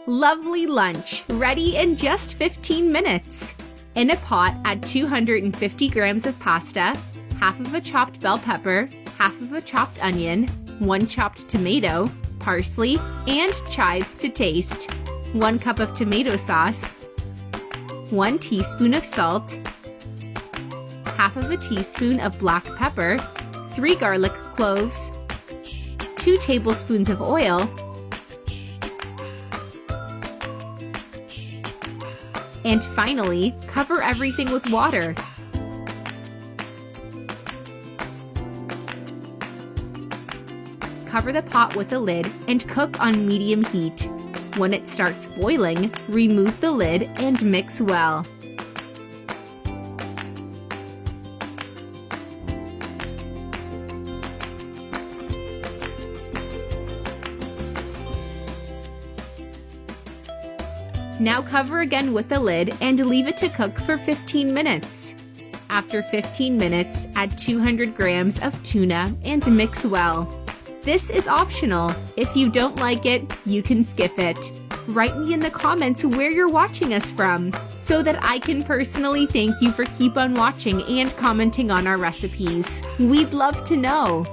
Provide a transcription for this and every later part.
Lovely lunch, ready in just 15 minutes. In a pot, add 250 grams of pasta, half of a chopped bell pepper, half of a chopped onion, 1 chopped tomato, parsley, and chives to taste, 1 cup of tomato sauce, 1 teaspoon of salt, half of a teaspoon of black pepper, 3 garlic cloves, 2 tablespoons of oil, and finally, cover everything with water. Cover the pot with a lid and cook on medium heat. When it starts boiling, remove the lid and mix well. Now cover again with the lid and leave it to cook for 15 minutes. After 15 minutes, add 200 grams of tuna and mix well. This is optional. If you don't like it, you can skip it. Write me in the comments where you're watching us from so that I can personally thank you for keep on watching and commenting on our recipes. We'd love to know.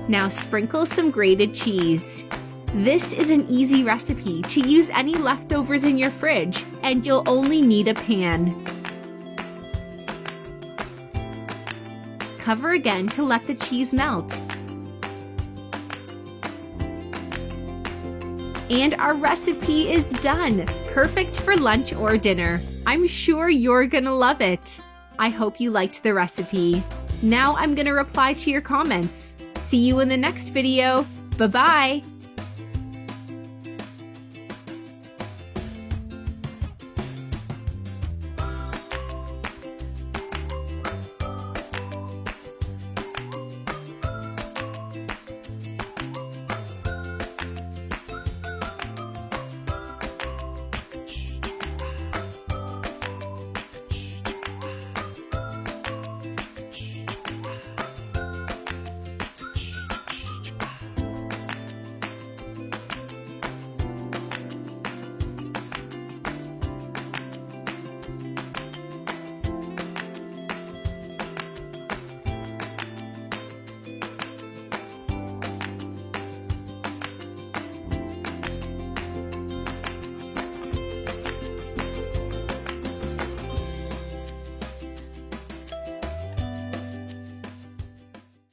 Now sprinkle some grated cheese. This is an easy recipe to use any leftovers in your fridge, and you'll only need a pan. Cover again to let the cheese melt. And our recipe is done! Perfect for lunch or dinner. I'm sure you're gonna love it. I hope you liked the recipe. Now I'm gonna reply to your comments. See you in the next video. Bye-bye!